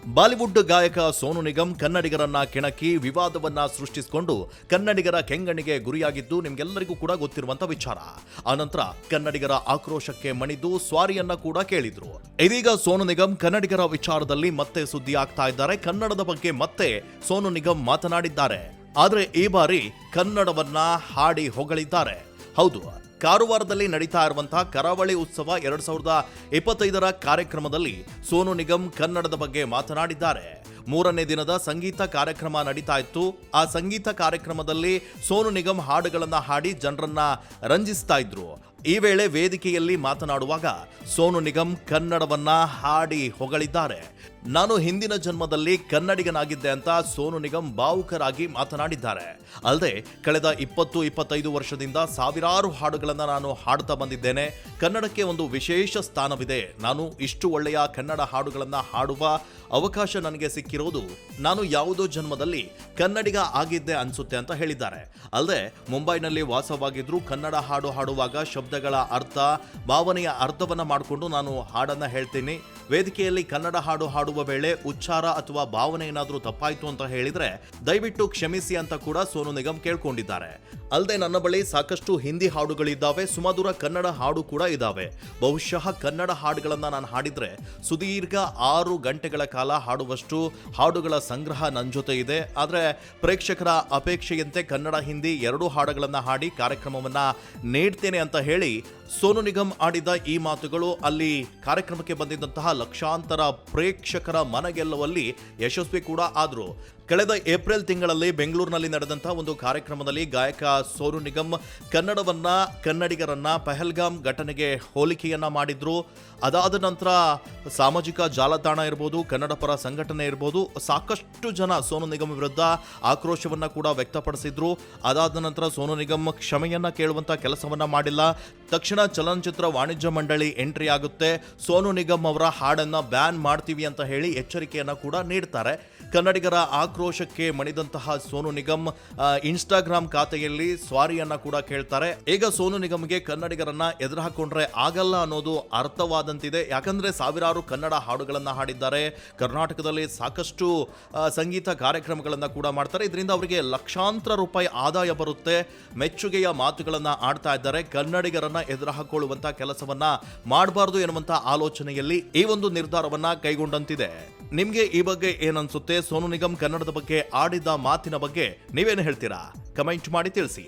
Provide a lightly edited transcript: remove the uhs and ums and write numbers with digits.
Bollywood ಗಾಯಕ ಸೋನು ನಿಗಮ್ ಕನ್ನಡಿಗರನ್ನ ಕೆಣಕಿ ವಿವಾದವನ್ನ ಸೃಷ್ಟಿಸಿಕೊಂಡು ಕನ್ನಡಿಗರ ಕೆಂಗಣ್ಣಿಗೆ ಗುರಿಯಾಗಿದ್ದು ನಿಮ್ಗೆಲ್ಲರಿಗೂ ಕೂಡ ಗೊತ್ತಿರುವಂತ ವಿಚಾರ. ಆನಂತರ ಕನ್ನಡಿಗರ ಆಕ್ರೋಶಕ್ಕೆ ಮಣಿದು ಸ್ವಾರಿಯನ್ನ ಕೂಡ ಕೇಳಿದ್ರು. ಇದೀಗ ಸೋನು ನಿಗಮ್ ಕನ್ನಡಿಗರ ವಿಚಾರದಲ್ಲಿ ಮತ್ತೆ ಸುದ್ದಿ ಆಗ್ತಾ ಇದ್ದಾರೆ. ಕನ್ನಡದ ಬಗ್ಗೆ ಮತ್ತೆ ಸೋನು ನಿಗಮ್ ಮಾತನಾಡಿದ್ದಾರೆ. ಆದ್ರೆ ಈ ಬಾರಿ ಕನ್ನಡವನ್ನ ಹಾಡಿ ಹೊಗಳಿದ್ದಾರೆ. ಹೌದು, ಕಾರವಾರದಲ್ಲಿ ನಡೀತಾ ಇರುವಂತಹ ಕರಾವಳಿ ಉತ್ಸವ 2025ರ ಕಾರ್ಯಕ್ರಮದಲ್ಲಿ ಸೋನು ನಿಗಮ್ ಕನ್ನಡದ ಬಗ್ಗೆ ಮಾತನಾಡಿದ್ದಾರೆ. 3ನೇ ದಿನದ ಸಂಗೀತ ಕಾರ್ಯಕ್ರಮ ನಡೀತಾ ಇತ್ತು. ಆ ಸಂಗೀತ ಕಾರ್ಯಕ್ರಮದಲ್ಲಿ ಸೋನು ನಿಗಮ್ ಹಾಡುಗಳನ್ನ ಹಾಡಿ ಜನರನ್ನ ರಂಜಿಸ್ತಾ ಇದ್ರು. ಈ ವೇಳೆ ವೇದಿಕೆಯಲ್ಲಿ ಮಾತನಾಡುವಾಗ ಸೋನು ನಿಗಮ್ ಕನ್ನಡವನ್ನ ಹಾಡಿ ಹೊಗಳಿದ್ದಾರೆ. ನಾನು ಹಿಂದಿನ ಜನ್ಮದಲ್ಲಿ ಕನ್ನಡಿಗನಾಗಿದ್ದೆ ಅಂತ ಸೋನು ನಿಗಮ್ ಭಾವುಕರಾಗಿ ಮಾತನಾಡಿದ್ದಾರೆ. ಅಲ್ಲದೆ ಕಳೆದ 20-25 ವರ್ಷದಿಂದ ಸಾವಿರಾರು ಹಾಡುಗಳನ್ನು ನಾನು ಹಾಡ್ತಾ ಬಂದಿದ್ದೇನೆ. ಕನ್ನಡಕ್ಕೆ ಒಂದು ವಿಶೇಷ ಸ್ಥಾನವಿದೆ. ನಾನು ಇಷ್ಟು ಒಳ್ಳೆಯ ಕನ್ನಡ ಹಾಡುಗಳನ್ನು ಹಾಡುವ ಅವಕಾಶ ನನಗೆ ಸಿಕ್ಕಿರೋದು ನಾನು ಯಾವುದೋ ಜನ್ಮದಲ್ಲಿ ಕನ್ನಡಿಗ ಆಗಿದ್ದೆ ಅನ್ಸುತ್ತೆ ಅಂತ ಹೇಳಿದ್ದಾರೆ. ಅಲ್ಲದೆ ಮುಂಬೈನಲ್ಲಿ ವಾಸವಾಗಿದ್ರು. ಕನ್ನಡ ಹಾಡು ಹಾಡುವಾಗ ಶಬ್ದಗಳ ಅರ್ಥ, ಭಾವನೆಯ ಅರ್ಥವನ್ನ ಮಾಡಿಕೊಂಡು ನಾನು ಹಾಡನ್ನ ಹೇಳ್ತೀನಿ. ವೇದಿಕೆಯಲ್ಲಿ ಕನ್ನಡ ಹಾಡು ಹಾಡುವ ವೇಳೆ ಉಚ್ಚಾರ ಅಥವಾ ಭಾವನೆ ಏನಾದರೂ ತಪ್ಪಾಯ್ತು ಅಂತ ಹೇಳಿದ್ರೆ ದಯವಿಟ್ಟು ಕ್ಷಮಿಸಿ ಅಂತ ಕೂಡ ಸೋನು ನಿಗಮ್ ಕೇಳ್ಕೊಂಡಿದ್ದಾರೆ. ಅಲ್ಲದೆ ನನ್ನ ಬಳಿ ಸಾಕಷ್ಟು ಹಿಂದಿ ಹಾಡುಗಳಿದ್ದಾವೆ, ಸುಮಧುರ ಕನ್ನಡ ಹಾಡು ಕೂಡ ಇದ್ದಾವೆ. ಬಹುಶಃ ಕನ್ನಡ ಹಾಡುಗಳನ್ನ ನಾನು ಹಾಡಿದ್ರೆ ಸುದೀರ್ಘ 6 ಗಂಟೆಗಳ ಕಾಲ ಹಾಡುವಷ್ಟು ಹಾಡುಗಳ ಸಂಗ್ರಹ ನನ್ನ ಜೊತೆ ಇದೆ. ಆದ್ರೆ ಪ್ರೇಕ್ಷಕರ ಅಪೇಕ್ಷೆಯಂತೆ ಕನ್ನಡ ಹಿಂದಿ 2 ಹಾಡುಗಳನ್ನ ಹಾಡಿ ಕಾರ್ಯಕ್ರಮವನ್ನ ನೀಡ್ತೇನೆ ಅಂತ ಹೇಳಿ ಸೋನು ನಿಗಮ್ ಆಡಿದ ಈ ಮಾತುಗಳು ಅಲ್ಲಿ ಕಾರ್ಯಕ್ರಮಕ್ಕೆ ಬಂದಿದ್ದಂತಹ ಲಕ್ಷಾಂತರ ಪ್ರೇಕ್ಷಕರ ಮನಗೆಲ್ಲುವಲ್ಲಿ ಯಶಸ್ವಿ ಕೂಡ ಆದ್ರು. ಕಳೆದ ಏಪ್ರಿಲ್ ತಿಂಗಳಲ್ಲಿ ಬೆಂಗಳೂರಿನಲ್ಲಿ ನಡೆದಂತಹ ಒಂದು ಕಾರ್ಯಕ್ರಮದಲ್ಲಿ ಗಾಯಕ ಸೋನು ನಿಗಮ್ ಕನ್ನಡಿಗರನ್ನ ಪಹಲ್ಗಾಮ್ ಘಟನೆಗೆ ಹೋಲಿಕೆಯನ್ನ ಮಾಡಿದ್ರು. ಅದಾದ ನಂತರ ಸಾಮಾಜಿಕ ಜಾಲತಾಣ ಇರ್ಬೋದು, ಕನ್ನಡ ಪರ ಸಂಘಟನೆ ಇರ್ಬೋದು, ಸಾಕಷ್ಟು ಜನ ಸೋನು ನಿಗಮ್ ವಿರುದ್ಧ ಆಕ್ರೋಶವನ್ನ ಕೂಡ ವ್ಯಕ್ತಪಡಿಸಿದ್ರು. ಅದಾದ ನಂತರ ಸೋನು ನಿಗಮ್ ಕ್ಷಮೆಯನ್ನ ಕೇಳುವಂತ ಕೆಲಸವನ್ನ ಮಾಡಿಲ್ಲ. ತಕ್ಷಣ ಚಲನಚಿತ್ರ ವಾಣಿಜ್ಯ ಮಂಡಳಿ ಎಂಟ್ರಿ ಆಗುತ್ತೆ. ಸೋನು ನಿಗಮ್ ಅವರ ಹಾಡನ್ನ ಬ್ಯಾನ್ ಮಾಡ್ತೀವಿ ಅಂತ ಹೇಳಿ ಎಚ್ಚರಿಕೆಯನ್ನ ಕೂಡ ನೀಡ್ತಾರೆ. ಕನ್ನಡಿಗರ ಆಕ್ರೋಶಕ್ಕೆ ಮಣಿದಂತಹ ಸೋನು ನಿಗಮ್ ಇನ್ಸ್ಟಾಗ್ರಾಮ್ ಖಾತೆಯಲ್ಲಿ ಸ್ವಾರಿಯನ್ನ ಕೂಡ ಕೇಳ್ತಾರೆ. ಈಗ ಸೋನು ನಿಗಮ್ಗೆ ಕನ್ನಡಿಗರನ್ನ ಎದುರು ಹಾಕೊಂಡ್ರೆ ಆಗಲ್ಲ ಅನ್ನೋದು ಅರ್ಥವಾದಂತಿದೆ. ಯಾಕಂದ್ರೆ ಸಾವಿರಾರು ಕನ್ನಡ ಹಾಡುಗಳನ್ನ ಹಾಡಿದ್ದಾರೆ. ಕರ್ನಾಟಕದಲ್ಲಿ ಸಾಕಷ್ಟು ಸಂಗೀತ ಕಾರ್ಯಕ್ರಮಗಳನ್ನ ಕೂಡ ಮಾಡ್ತಾರೆ. ಇದರಿಂದ ಅವರಿಗೆ ಲಕ್ಷಾಂತರ ರೂಪಾಯಿ ಆದಾಯ ಬರುತ್ತೆ. ಮೆಚ್ಚುಗೆಯ ಮಾತುಗಳನ್ನ ಆಡ್ತಾ ಇದ್ದಾರೆ. ಕನ್ನಡಿಗರನ್ನ ಎದುರು ಹಾಕೊಳ್ಳುವಂತ ಕೆಲಸವನ್ನ ಮಾಡಬಾರದು ಎನ್ನುವಂತ ಆಲೋಚನೆಯಲ್ಲಿ ಈ ಒಂದು ನಿರ್ಧಾರವನ್ನ ಕೈಗೊಂಡಂತಿದೆ. ನಿಮ್ಗೆ ಈ ಬಗ್ಗೆ ಏನನ್ಸುತ್ತೆ? ಸೋನು ನಿಗಮ್ ಕನ್ನಡದ ಬಗ್ಗೆ ಆಡಿದ ಮಾತಿನ ಬಗ್ಗೆ ನೀವೇನು ಹೇಳ್ತೀರಾ? ಕಮೆಂಟ್ ಮಾಡಿ ತಿಳಿಸಿ.